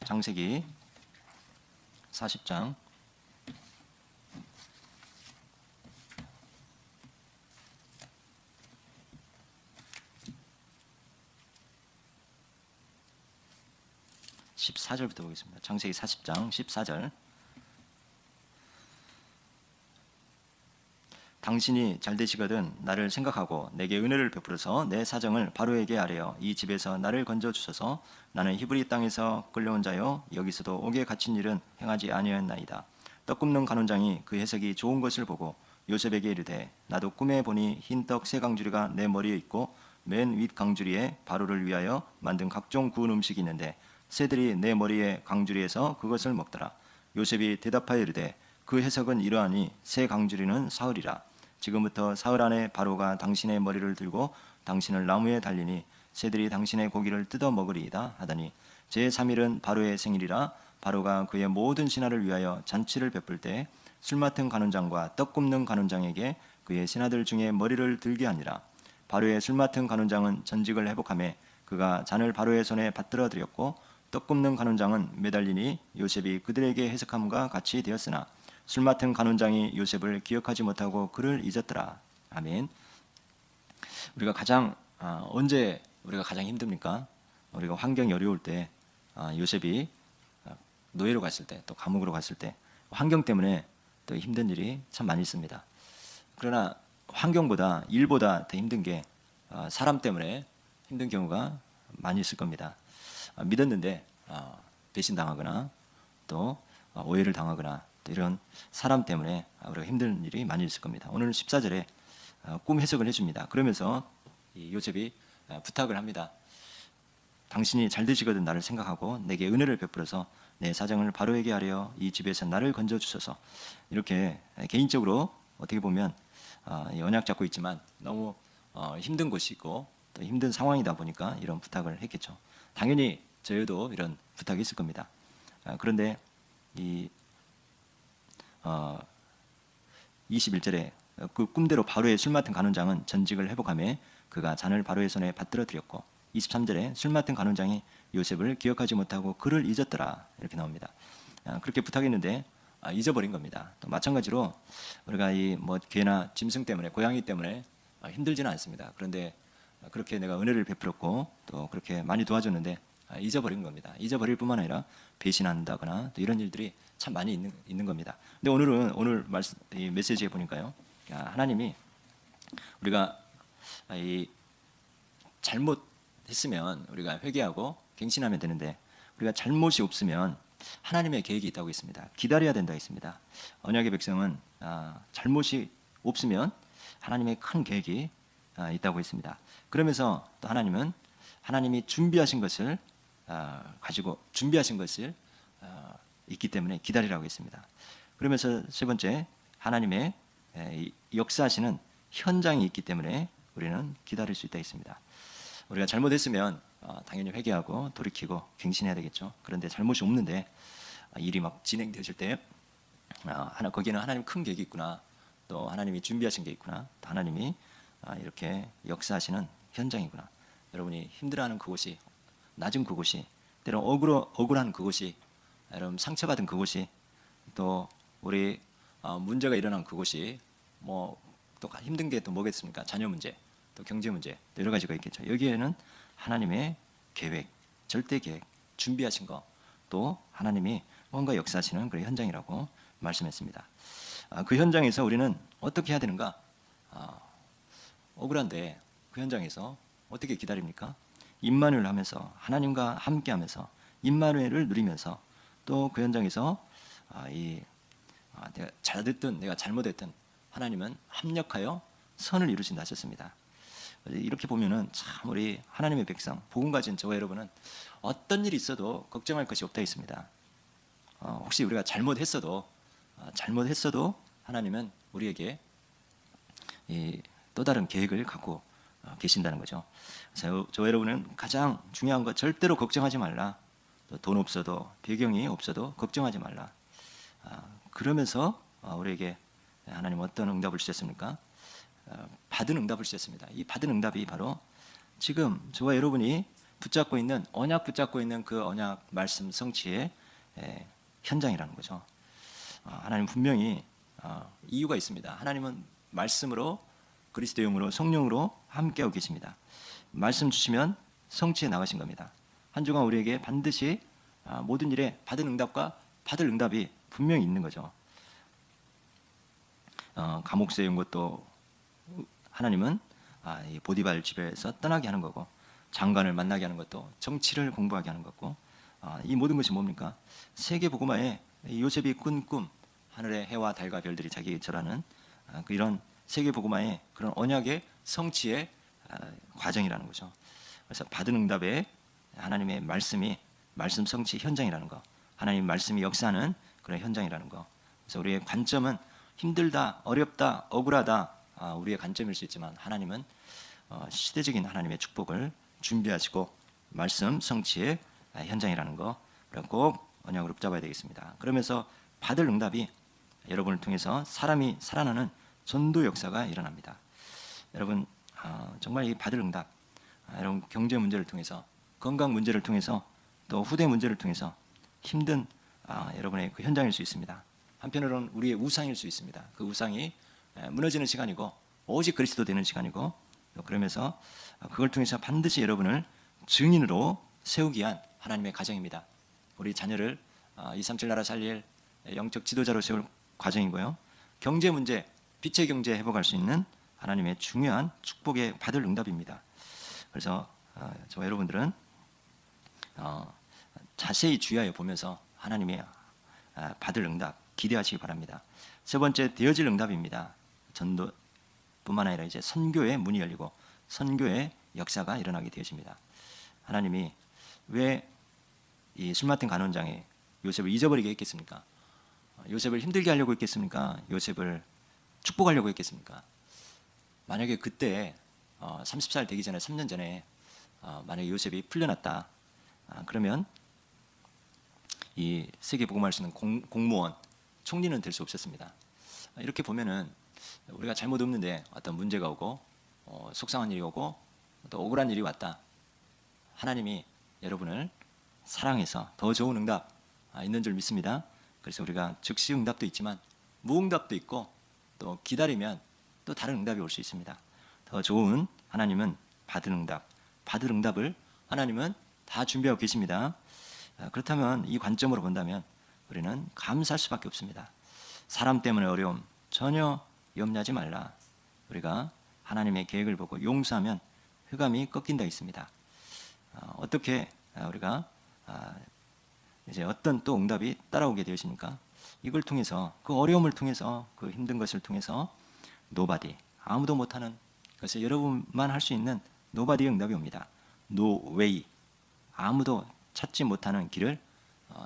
창세기 40장 14절부터 보겠습니다. 창세기 40장 14절. 당신이 잘 되시거든 나를 생각하고 내게 은혜를 베풀어서 내 사정을 바로에게 아뢰어 이 집에서 나를 건져 주소서. 나는 히브리 땅에서 끌려온 자요 여기서도 옥에 갇힌 일은 행하지 아니하였나이다. 떡 굽는 간원장이 그 해석이 좋은 것을 보고 요셉에게 이르되 나도 꿈에 보니 흰 떡 세 강주리가 내 머리에 있고 맨 윗 강주리에 바로를 위하여 만든 각종 구운 음식이 있는데 새들이 내 머리에 강주리에서 그것을 먹더라. 요셉이 대답하여 이르되 그 해석은 이러하니 새 강주리는 사흘이라. 지금부터 사흘 안에 바로가 당신의 머리를 들고 당신을 나무에 달리니 새들이 당신의 고기를 뜯어 먹으리이다 하더니 제3일은 바로의 생일이라. 바로가 그의 모든 신하를 위하여 잔치를 베풀 때 술 맡은 간원장과 떡 굽는 간원장에게 그의 신하들 중에 머리를 들게 하니라. 바로의 술 맡은 간원장은 전직을 회복하며 그가 잔을 바로의 손에 받들어 드렸고 떡 굽는 간원장은 매달리니 요셉이 그들에게 해석함과 같이 되었으나 술 맡은 간원장이 요셉을 기억하지 못하고 그를 잊었더라. 아멘. 우리가 언제 우리가 가장 힘듭니까? 우리가 환경이 어려울 때, 요셉이 노예로 갔을 때, 또 감옥으로 갔을 때 환경 때문에 또 힘든 일이 참 많이 있습니다. 그러나 환경보다 일보다 더 힘든 게 사람 때문에 힘든 경우가 많이 있을 겁니다. 믿었는데 배신당하거나 또 오해를 당하거나 또 이런 사람 때문에 우리가 힘든 일이 많이 있을 겁니다. 오늘 14절에 꿈 해석을 해줍니다. 그러면서 요셉이 부탁을 합니다. 당신이 잘 되시거든 나를 생각하고 내게 은혜를 베풀어서 내 사정을 바로에게 하려 이 집에서 나를 건져 주소서. 이렇게 개인적으로 어떻게 보면 언약 잡고 있지만 너무 힘든 곳이고 또 힘든 상황이다 보니까 이런 부탁을 했겠죠. 당연히 저희도 이런 부탁이 있을 겁니다. 그런데 이 21절에 그 꿈대로 바로의 술 맡은 간원장은 전직을 회복하며 그가 잔을 바로의 손에 받들어 드렸고 23절에 술 맡은 간원장이 요셉을 기억하지 못하고 그를 잊었더라 이렇게 나옵니다. 그렇게 부탁했는데 잊어버린 겁니다. 또 마찬가지로 우리가 이 개나 짐승 때문에 고양이 때문에 힘들지는 않습니다. 그런데 그렇게 내가 은혜를 베풀었고 또 그렇게 많이 도와줬는데 잊어버린 겁니다. 잊어버릴 뿐만 아니라 배신한다거나 또 이런 일들이 참 많이 있는 겁니다. 근데 오늘 이 메시지에 보니까요, 하나님이 우리가 잘못했으면 우리가 회개하고 갱신하면 되는데 우리가 잘못이 없으면 하나님의 계획이 있다고 했습니다. 기다려야 된다고 했습니다. 언약의 백성은 잘못이 없으면 하나님의 큰 계획이 있다고 했습니다. 그러면서 또 하나님이 준비하신 것을 있기 때문에 기다리라고 했습니다. 그러면서 세 번째, 하나님의 역사하시는 현장이 있기 때문에 우리는 기다릴 수 있다 했습니다. 우리가 잘못했으면 당연히 회개하고 돌이키고 갱신해야 되겠죠. 그런데 잘못이 없는데 일이 막 진행되실 때 거기에는 하나님 큰 계획이 있구나, 또 하나님이 준비하신 게 있구나, 또 하나님이 이렇게 역사하시는 현장이구나. 여러분이 힘들어하는 그곳이, 낮은 그곳이, 때로 억울한 그곳이, 여러분 상처받은 그곳이, 또 우리 문제가 일어난 그곳이 또 힘든 게 또 뭐겠습니까? 자녀 문제, 또 경제 문제, 또 여러 가지가 있겠죠. 여기에는 하나님의 계획, 절대 계획, 준비하신 거, 또 하나님이 뭔가 역사하시는 그런 현장이라고 말씀했습니다. 그 현장에서 우리는 어떻게 해야 되는가? 억울한데 그 현장에서 어떻게 기다립니까? 임마누엘 하면서 하나님과 함께하면서 임마누엘을 누리면서 또 그 현장에서 내가 잘됐든 내가 잘못했든 하나님은 합력하여 선을 이루신다 하셨습니다. 이렇게 보면은 참 우리 하나님의 백성, 복음 가진 저와 여러분은 어떤 일이 있어도 걱정할 것이 없다 했습니다. 혹시 우리가 잘못했어도 하나님은 우리에게 또 다른 계획을 갖고 계신다는 거죠. 저와 여러분은 가장 중요한 거, 절대로 걱정하지 말라. 돈 없어도, 배경이 없어도 걱정하지 말라. 그러면서 우리에게 하나님 어떤 응답을 주셨습니까? 받은 응답을 주셨습니다. 이 받은 응답이 바로 지금 저와 여러분이 붙잡고 있는 언약 붙잡고 있는 그 언약 말씀 성취의 현장이라는 거죠. 하나님 분명히 이유가 있습니다. 하나님은 말씀으로 그리스도의 영으로 성령으로 함께하고 계십니다. 말씀 주시면 성취해 나가신 겁니다. 한 주간 우리에게 반드시 모든 일에 받은 응답과 받을 응답이 분명히 있는 거죠. 감옥 세운 것도 하나님은 이 보디발 집에서 떠나게 하는 거고, 장관을 만나게 하는 것도 정치를 공부하게 하는 거고, 이 모든 것이 뭡니까? 세계 복음화에 요셉이 꾼 꿈, 하늘의 해와 달과 별들이 자기에게 절하는 이런 세계 복음화의 그런 언약의 성취의 과정이라는 거죠. 그래서 받은 응답에 하나님의 말씀이 말씀 성취 현장이라는 거, 하나님 말씀이 역사하는 그런 현장이라는 거. 그래서 우리의 관점은 힘들다, 어렵다, 억울하다, 우리의 관점일 수 있지만 하나님은 시대적인 하나님의 축복을 준비하시고 말씀 성취의 현장이라는 거 꼭 언약으로 붙잡아야 되겠습니다. 그러면서 받을 응답이 여러분을 통해서 사람이 살아나는 전도 역사가 일어납니다. 여러분 정말 이 받을 응답, 여러분 경제 문제를 통해서, 건강 문제를 통해서, 또 후대 문제를 통해서 힘든 여러분의 그 현장일 수 있습니다. 한편으로는 우리의 우상일 수 있습니다. 그 우상이 무너지는 시간이고 오직 그리스도 되는 시간이고, 그러면서 그걸 통해서 반드시 여러분을 증인으로 세우기 위한 하나님의 가정입니다. 우리 자녀를 237 나라 살릴 영적 지도자로 세울 과정이고요. 경제 문제, 빛의 경제 회복할 수 있는 하나님의 중요한 축복의 받을 응답입니다. 그래서 저와 여러분들은 자세히 주의하여 보면서 하나님의 받을 응답 기대하시기 바랍니다. 세 번째, 되어질 응답입니다. 전도뿐만 아니라 이제 선교의 문이 열리고 선교의 역사가 일어나게 되어집니다. 하나님이 왜 이 술 맡은 간원장이 요셉을 잊어버리게 했겠습니까? 요셉을 힘들게 하려고 했겠습니까? 요셉을 축복하려고 했겠습니까? 만약에 그때 30살 되기 전에 3년 전에 만약에 요셉이 풀려났다, 그러면 이 세계 복음할 수 있는 공무원, 총리는 될 수 없었습니다. 이렇게 보면은 우리가 잘못 없는데 어떤 문제가 오고 속상한 일이 오고 또 억울한 일이 왔다, 하나님이 여러분을 사랑해서 더 좋은 응답 있는 줄 믿습니다. 그래서 우리가 즉시 응답도 있지만 무응답도 있고, 또 기다리면 또 다른 응답이 올 수 있습니다. 더 좋은 하나님은 받을 응답을 하나님은 다 준비하고 계십니다. 그렇다면 이 관점으로 본다면 우리는 감사할 수밖에 없습니다. 사람 때문에 어려움 전혀 염려하지 말라. 우리가 하나님의 계획을 보고 용서하면 흑암이 꺾인다 있습니다. 어떻게 우리가 이제 어떤 또 응답이 따라오게 되었습니까? 이걸 통해서, 그 어려움을 통해서, 그 힘든 것을 통해서 nobody, 아무도 못하는 것을 여러분만 할 수 있는 nobody의 응답이 옵니다. no way, 아무도 찾지 못하는 길을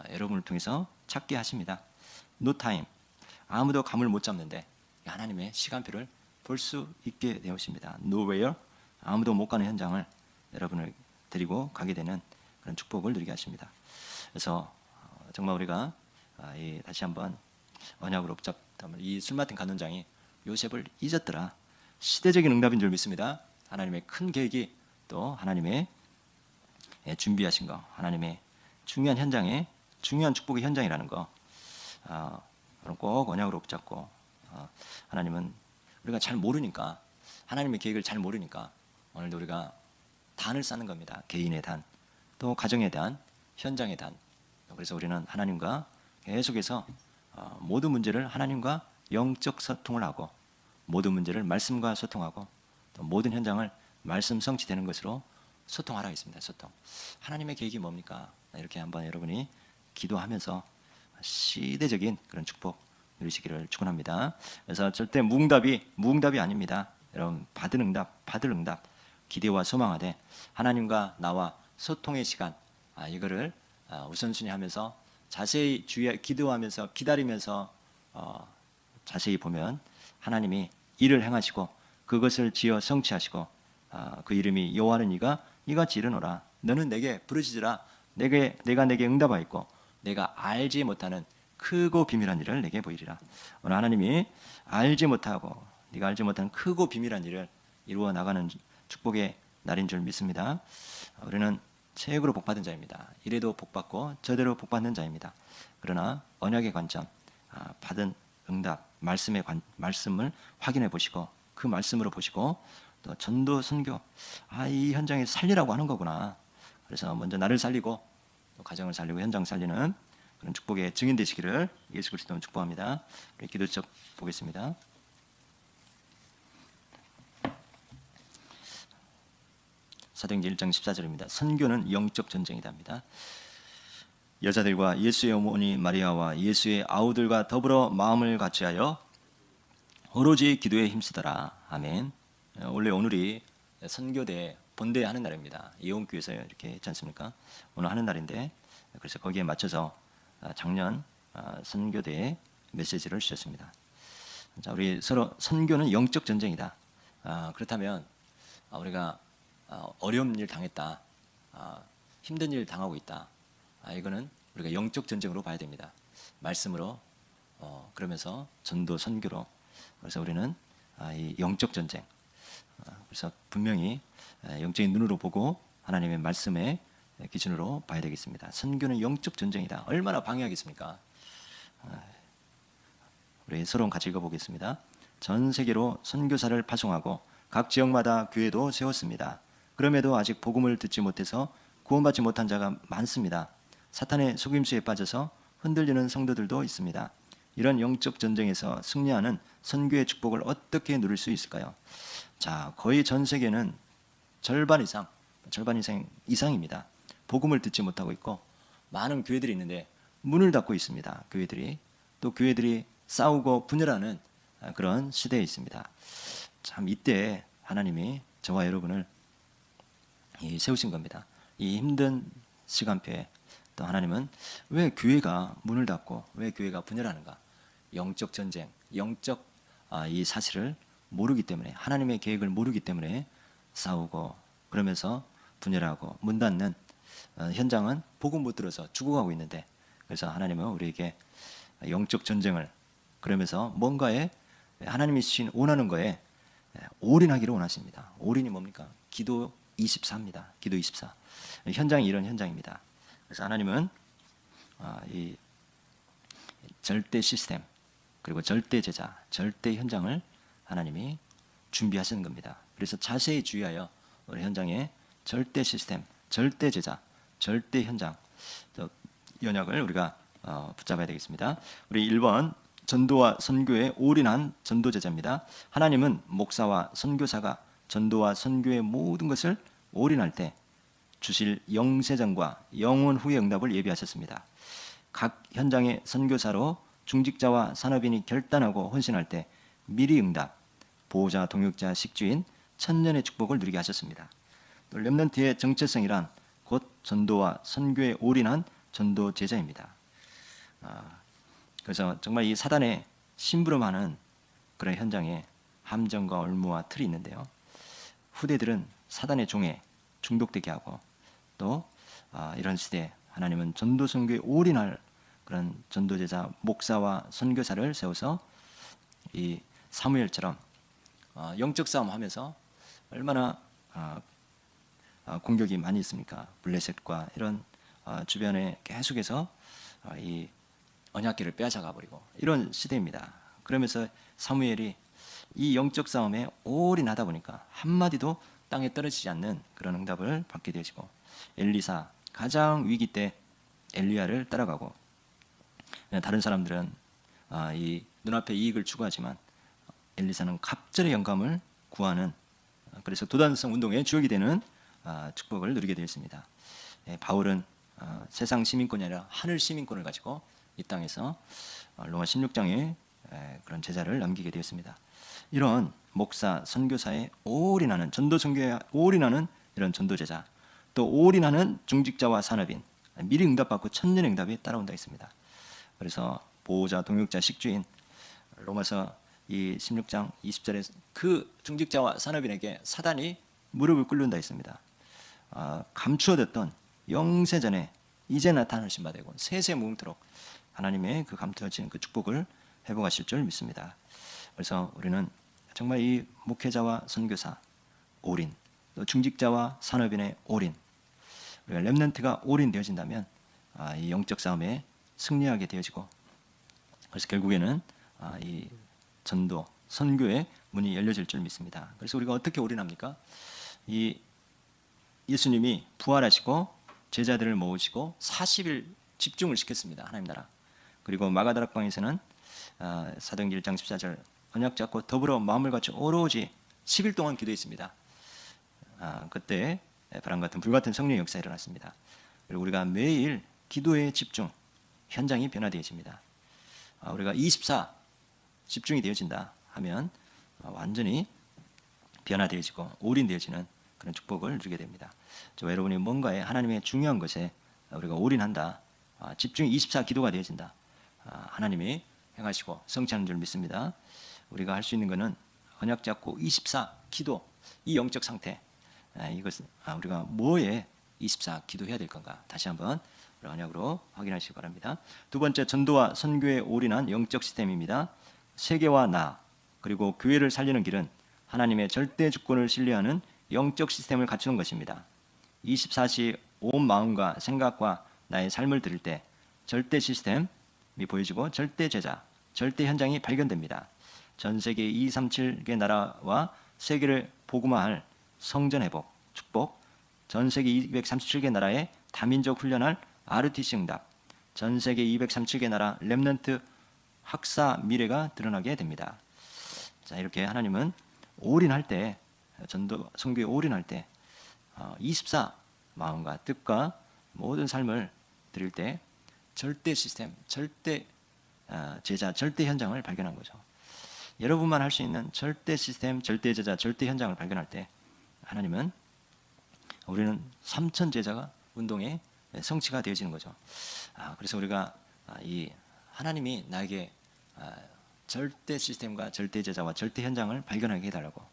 여러분을 통해서 찾게 하십니다. no time, 아무도 감을 못 잡는데 하나님의 시간표를 볼 수 있게 되었습니다. nowhere, 아무도 못 가는 현장을 여러분을 데리고 가게 되는 그런 축복을 누리게 하십니다. 그래서 정말 우리가 다시 한번 언약으로 붙잡다면 이 술 맡은 간원장이 요셉을 잊었더라, 시대적인 응답인 줄 믿습니다. 하나님의 큰 계획이 또 하나님의 준비하신 거, 하나님의 중요한 현장에 중요한 축복의 현장이라는 거 꼭 언약으로 붙잡고, 하나님은 우리가 잘 모르니까, 하나님의 계획을 잘 모르니까 오늘도 우리가 단을 쌓는 겁니다. 개인의 단, 또 가정의 단, 현장의 단. 그래서 우리는 하나님과 계속해서 모든 문제를 하나님과 영적 소통을 하고, 모든 문제를 말씀과 소통하고, 또 모든 현장을 말씀 성취되는 것으로 소통하라 했습니다. 소통. 하나님의 계획이 뭡니까? 이렇게 한번 여러분이 기도하면서 시대적인 그런 축복 누리시기를 축원합니다. 그래서 절대 무응답이 아닙니다. 여러분 받을 응답, 기대와 소망하되 하나님과 나와 소통의 시간, 이거를 우선순위하면서 자세히 기도하면서 기다리면서 자세히 보면 하나님이 일을 행하시고 그것을 지어 성취하시고, 그 이름이 여호와는 이같이 이르노라. 너는 내게 부르짖으라. 내가 내게 응답하였고 내가 알지 못하는 크고 비밀한 일을 내게 보이리라. 오늘 하나님이 네가 알지 못하는 크고 비밀한 일을 이루어 나가는 축복의 날인 줄 믿습니다. 우리는 최고로 복받은 자입니다. 이래도 복받고 저대로 복받는 자입니다. 그러나 언약의 관점, 받은 응답, 말씀을 확인해 보시고 그 말씀으로 보시고 또 전도 선교, 이 현장에 살리라고 하는 거구나. 그래서 먼저 나를 살리고 또 가정을 살리고 현장 살리는 그런 축복의 증인 되시기를 예수 그리스도로 축복합니다. 우리 기도적 보겠습니다. 사도행전 1장 14절입니다. 선교는 영적 전쟁이답니다. 여자들과 예수의 어머니 마리아와 예수의 아우들과 더불어 마음을 같이하여 오로지 기도에 힘쓰더라. 아멘. 원래 오늘이 선교대 본대 하는 날입니다. 이온교에서 이렇게 했지 않습니까? 오늘 하는 날인데 그래서 거기에 맞춰서 작년 선교대에 메시지를 주셨습니다. 자, 우리 서로 선교는 영적 전쟁이다. 그렇다면 우리가 어려운 일 당했다, 힘든 일 당하고 있다. 이거는 우리가 영적 전쟁으로 봐야 됩니다. 말씀으로 그러면서 전도 선교로. 그래서 우리는 이 영적 전쟁. 그래서 분명히 영적인 눈으로 보고 하나님의 말씀의 기준으로 봐야 되겠습니다. 선교는 영적 전쟁이다. 얼마나 방해하겠습니까? 우리 서로 같이 읽어보겠습니다. 전 세계로 선교사를 파송하고 각 지역마다 교회도 세웠습니다. 그럼에도 아직 복음을 듣지 못해서 구원받지 못한 자가 많습니다. 사탄의 속임수에 빠져서 흔들리는 성도들도 있습니다. 이런 영적 전쟁에서 승리하는 선교의 축복을 어떻게 누릴 수 있을까요? 자, 거의 전 세계는 절반 이상입니다. 복음을 듣지 못하고 있고 많은 교회들이 있는데 문을 닫고 있습니다. 교회들이 또 교회들이 싸우고 분열하는 그런 시대에 있습니다. 참 이때 하나님이 저와 여러분을 세우신 겁니다. 이 힘든 시간표에 또 하나님은 왜 교회가 문을 닫고 왜 교회가 분열하는가? 영적 전쟁, 영적 이 사실을 모르기 때문에, 하나님의 계획을 모르기 때문에 싸우고 그러면서 분열하고 문 닫는 현장은 복음 못 들어서 죽어가고 있는데, 그래서 하나님은 우리에게 영적 전쟁을 그러면서 뭔가에 하나님이 주신 원하는 거에 올인하기를 원하십니다. 올인이 뭡니까? 기도 24입니다. 기도 24. 현장이 이런 현장입니다. 그래서 하나님은 이 절대 시스템 그리고 절대 제자, 절대 현장을 하나님이 준비하시는 겁니다. 그래서 자세히 주의하여 우리 현장에 절대 시스템, 절대 제자, 절대 현장 연약을 우리가 붙잡아야 되겠습니다. 우리 1번 전도와 선교에 올인한 전도제자입니다. 하나님은 목사와 선교사가 전도와 선교의 모든 것을 올인할 때 주실 영세전과 영원 후의 응답을 예비하셨습니다. 각 현장의 선교사로 중직자와 산업인이 결단하고 헌신할 때 미리 응답, 보호자, 동역자, 식주인, 천년의 축복을 누리게 하셨습니다. 또 렘넌트의 정체성이란 곧 전도와 선교에 올인한 전도 제자입니다. 그래서 정말 이 사단의 심부름하는 그런 현장에 함정과 올무와 틀이 있는데요. 후대들은 사단의 종에 중독되게 하고 또 이런 시대에 하나님은 전도 선교에 올인할 그런 전도제자, 목사와 선교사를 세워서 이 사무엘처럼 영적 싸움하면서 얼마나 공격이 많이 있습니까? 블레셋과 이런 주변에 계속해서 이 언약궤를 빼앗아가 버리고 이런 시대입니다. 그러면서 사무엘이 이 영적 싸움에 올인하다 보니까 한마디도 땅에 떨어지지 않는 그런 응답을 받게 되시고, 엘리사 가장 위기 때 엘리야를 따라가고, 다른 사람들은 이 눈앞의 이익을 추구하지만 엘리사는 갑절의 영감을 구하는, 그래서 도단성 운동의 주역이 되는 축복을 누리게 되었습니다. 바울은 세상 시민권이 아니라 하늘 시민권을 가지고 이 땅에서 로마 16장에 그런 제자를 남기게 되었습니다. 이런 목사, 선교사에 올인하는, 전도 선교에 올인하는 이런 전도제자, 또 올인하는 중직자와 산업인, 미리 응답받고 천년의 응답이 따라온다 했습니다. 그래서 보호자, 동역자, 식주인, 로마서 이 16장 20절에 그 중직자와 산업인에게 사단이 무릎을 꿇는다 했습니다. 감추어졌던 영세전에 이제 나타나신 바 되고 세세 무궁토록 하나님의 그 감추어진 그 축복을 회복하실 줄 믿습니다. 그래서 우리는 정말 이 목회자와 선교사 올인, 또 중직자와 산업인의 올인, 우리가 렘넌트가 올인되어진다면 이 영적 싸움에 승리하게 되어지고, 그래서 결국에는 이 전도, 선교의 문이 열려질 줄 믿습니다. 그래서 우리가 어떻게 올인합니까? 이 예수님이 부활하시고 제자들을 모으시고 40일 집중을 시켰습니다. 하나님 나라. 그리고 마가다락방에서는 사도행전 1장 14절 언약 잡고 더불어 마음을 갖춰 오로지 10일 동안 기도했습니다. 그때 바람같은 불같은 성령의 역사가 일어났습니다. 그리고 우리가 매일 기도에 집중, 현장이 변화되어집니다. 우리가 24 집중이 되어진다 하면 완전히 변화되어지고 올인되어지는 그런 축복을 누리게 됩니다. 여러분이 뭔가에 하나님의 중요한 것에 우리가 올인한다, 집중이 24 기도가 되어진다, 하나님이 행하시고 성취하는 줄 믿습니다. 우리가 할 수 있는 것은 언약 잡고 24 기도, 이 영적 상태, 이것은 우리가 뭐에 24 기도해야 될 건가 다시 한번 언약으로 확인하시기 바랍니다. 두 번째, 전도와 선교에 올인한 영적 시스템입니다. 세계와 나 그리고 교회를 살리는 길은 하나님의 절대 주권을 신뢰하는 영적 시스템을 갖추는 것입니다. 24시 온 마음과 생각과 나의 삶을 드릴 때 절대 시스템이 보여지고 절대 제자, 절대 현장이 발견됩니다. 전 세계 237개 나라와 세계를 복음화할 성전 회복, 축복, 전 세계 237개 나라의 다민족 훈련할 RTC 응답, 전 세계 237개 나라 렘넌트 학사 미래가 드러나게 됩니다. 자, 이렇게 하나님은 올인할 때, 전도 선교에 올인할 때 24 마음과 뜻과 모든 삶을 드릴 때 절대 시스템, 절대 제자, 절대 현장을 발견한 거죠. 여러분만 할 수 있는 절대 시스템, 절대 제자, 절대 현장을 발견할 때 하나님은 우리는 3천 제자가 운동의 성취가 되어지는 거죠. 그래서 우리가 이 하나님이 나에게 절대 시스템과 절대 제자와 절대 현장을 발견하게 해달라고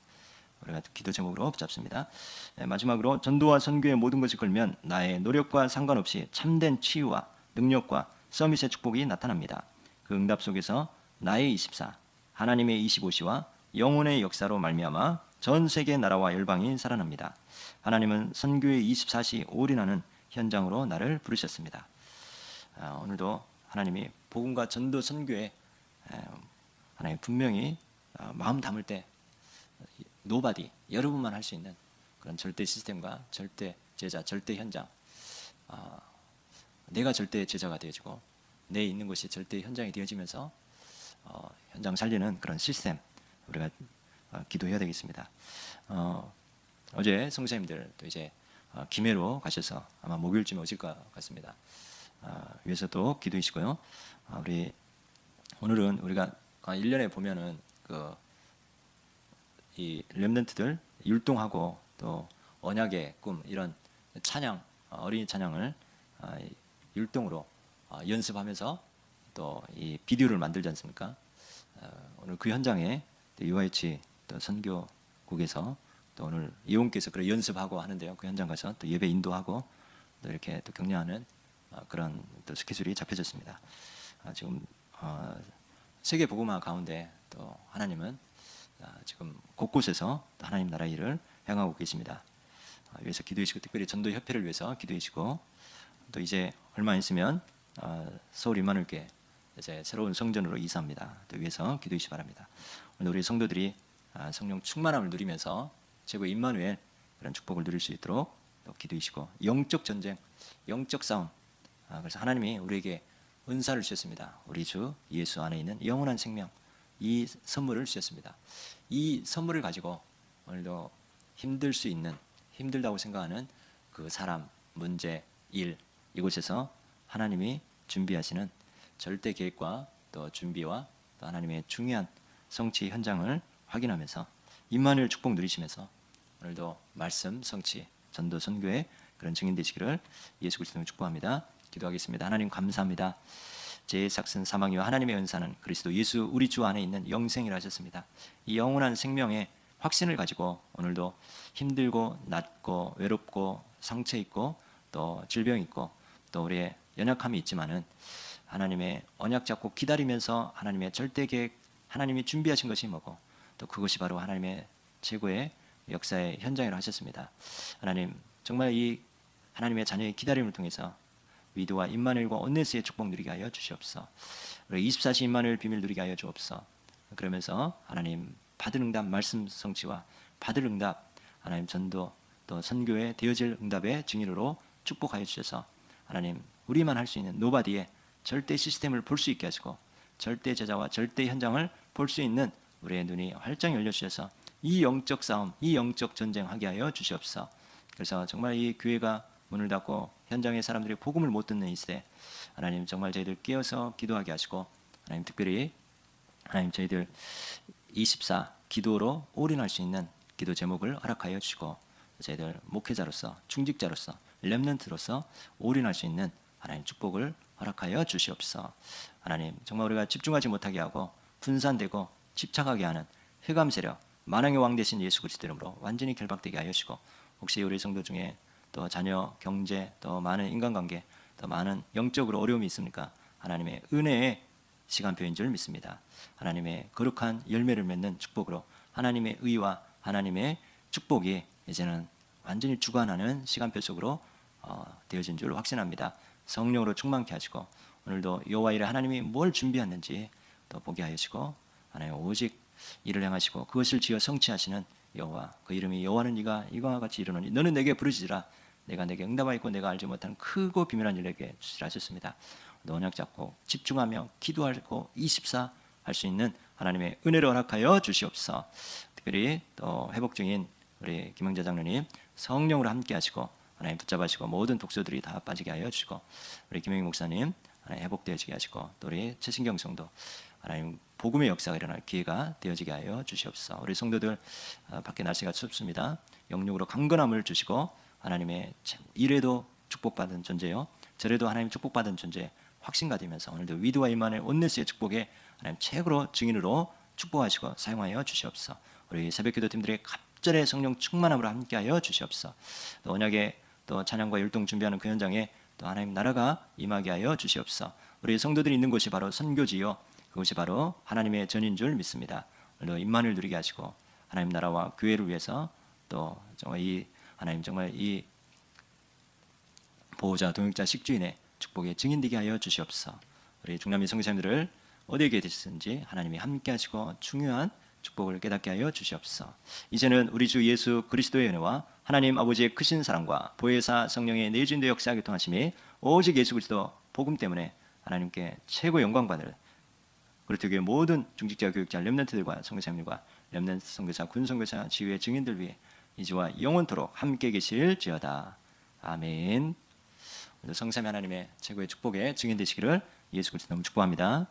우리가 기도 제목으로 붙잡습니다. 마지막으로 전도와 선교의 모든 것을 걸면 나의 노력과 상관없이 참된 치유와 능력과 서밋의 축복이 나타납니다. 그 응답 속에서 나의 24, 하나님의 25시와 영혼의 역사로 말미암아 전 세계 나라와 열방이 살아납니다. 하나님은 선교의 24시 올인하는 현장으로 나를 부르셨습니다. 오늘도 하나님이 복음과 전도 선교에 하나님 분명히 마음 담을 때 노바디, 여러분만 할 수 있는 그런 절대 시스템과 절대 제자, 절대 현장, 내가 절대 제자가 되어지고 내 있는 곳이 절대 현장이 되어지면서 현장 살리는 그런 시스템 우리가 기도해야 되겠습니다. 어제 성사님들 또 이제 김해로 가셔서 아마 목요일쯤에 오실 것 같습니다. 위해서도 기도해 주시고요. 우리 오늘은 우리가 1년에 보면은 이 렘넌트들 율동하고 또 언약의 꿈 이런 찬양, 어린이 찬양을 율동으로 연습하면서 또 이 비디오를 만들지 않습니까? 오늘 그 현장에 UIH 또 선교국에서 또 오늘 이용께서 그런 연습하고 하는데요. 그 현장 가서 또 예배 인도하고 또 이렇게 또 격려하는 그런 또 스케줄이 잡혀졌습니다. 지금 세계 복음화 가운데 또 하나님은 지금 곳곳에서 하나님 나라 일을 행하고 계십니다. 위해서 기도해 주시고 특별히 전도 협회를 위해서 기도해 주시고 또 이제 얼마 있으면 서울 임마누엘교회 이제 새로운 성전으로 이사합니다. 또 위해서 기도해 주시기 바랍니다. 오늘 우리 성도들이 성령 충만함을 누리면서 최고의 임마누엘 그런 축복을 누릴 수 있도록 또 기도해 주시고 영적 전쟁, 영적 싸움. 그래서 하나님이 우리에게 은사를 주셨습니다. 우리 주 예수 안에 있는 영원한 생명, 이 선물을 주셨습니다. 이 선물을 가지고 오늘도 힘들 수 있는, 힘들다고 생각하는 그 사람, 문제, 일 이곳에서 하나님이 준비하시는 절대 계획과 또 준비와 또 하나님의 중요한 성취 현장을 확인하면서 임마누엘 축복 누리시면서 오늘도 말씀, 성취, 전도, 선교의 그런 증인 되시기를 예수 그리스도로 축복합니다. 기도하겠습니다. 하나님 감사합니다. 제 삭슨 사망이와 하나님의 은사는 그리스도 예수 우리 주 안에 있는 영생이라 하셨습니다. 이 영원한 생명의 확신을 가지고 오늘도 힘들고 낮고 외롭고 상처 있고 또 질병 있고 또 우리의 연약함이 있지만은 하나님의 언약 잡고 기다리면서 하나님의 절대 계획, 하나님이 준비하신 것이 뭐고 또 그것이 바로 하나님의 최고의 역사의 현장이라 하셨습니다. 하나님 정말 이 하나님의 자녀의 기다림을 통해서 위도와 임마누엘과 온네스의 축복 누리게 하여 주시옵소서. 우리 24시 임마누엘 비밀 누리게 하여 주옵소서. 그러면서 하나님 받을 응답 말씀 성취와 받을 응답 하나님 전도 또 선교에 되어질 응답의 증인으로 축복하여 주셔서 하나님 우리만 할 수 있는 노바디의 절대 시스템을 볼 수 있게 하시고 절대 제자와 절대 현장을 볼 수 있는 우리의 눈이 활짝 열려주셔서 이 영적 싸움, 이 영적 전쟁 하게 하여 주시옵소서. 그래서 정말 이 교회가 문을 닫고 현장의 사람들이 복음을 못 듣는 이 시대 하나님 정말 저희들 깨어서 기도하게 하시고 하나님 특별히 하나님 저희들 24 기도로 올인할 수 있는 기도 제목을 허락하여 주시고 저희들 목회자로서 중직자로서 렘넌트로서 올인할 수 있는 하나님 축복을 허락하여 주시옵소서. 하나님 정말 우리가 집중하지 못하게 하고 분산되고 집착하게 하는 흑암 세력 만왕의 왕 되신 예수 그리스도 이름으로 완전히 결박되게 하여 주시고 혹시 우리 성도 중에 또 자녀, 경제, 또 많은 인간관계, 또 많은 영적으로 어려움이 있습니까? 하나님의 은혜의 시간표인 줄 믿습니다. 하나님의 거룩한 열매를 맺는 축복으로 하나님의 의와 하나님의 축복이 이제는 완전히 주관하는 시간표 속으로 되어진 줄 확신합니다. 성령으로 충만케 하시고 오늘도 여호와 일에 하나님이 뭘 준비했는지 또 보게 하시고 하나님 오직 일을 행하시고 그것을 지어 성취하시는 여호와 그 이름이 여호와는 네가 이와 같이 이르노니 너는 내게 부르짖으라 내가 내게 응답하였고 내가 알지 못하는 크고 비밀한 일을 내게 주시라 하셨습니다. 언약 잡고 집중하며 기도하고 24 할 수 있는 하나님의 은혜를 허락하여 주시옵소서. 특별히 또 회복 중인 우리 김영재 장로님 성령으로 함께 하시고 하나님 붙잡으시고 모든 독소들이 다 빠지게 하여 주시고 우리 김영희 목사님 하나님 회복되어지게 하시고 또 우리 최신경 성도 하나님 복음의 역사가 일어날 기회가 되어지게 하여 주시옵소서. 우리 성도들 밖에 날씨가 춥습니다. 영육으로 강건함을 주시고 하나님의 이래도 축복받은 존재요 저래도 하나님 축복받은 존재 확신 가지면서 오늘도 위드와 임마누엘 온네스의 축복에 하나님 최고로 증인으로 축복하시고 사용하여 주시옵소서. 우리 새벽기도팀들의 갑절의 성령 충만함으로 함께하여 주시옵소서. 또 언약의 또 찬양과 율동 준비하는 그 현장에 또 하나님 나라가 임하게 하여 주시옵소서. 우리 성도들이 있는 곳이 바로 선교지요 그것이 바로 하나님의 전인 줄 믿습니다. 오늘도 임마누엘 누리게 하시고 하나님 나라와 교회를 위해서 또 정말 이 하나님 정말 이 보호자 동역자 식주인의 축복에 증인되게 하여 주시옵소서. 우리 중남미 선교사님들을 어디에 계시든지 하나님이 함께 하시고 중요한 축복을 깨닫게 하여 주시옵소서. 이제는 우리 주 예수 그리스도의 은혜와 하나님 아버지의 크신 사랑과 보혜사 성령의 내주인도 역사하게 통하심이 오직 예수 그리스도 복음 때문에 하나님께 최고 영광 받을 그리스도교회 모든 중직자 교육자 렘넌트들과 선교사님들과 렘넌트 선교사 군 선교사 지휘의 증인들 위해 이제와 영원토록 함께 계실지어다. 아멘. 성삼위 하나님의 최고의 축복에 증인 되시기를 예수 그리스도 너무 축복합니다.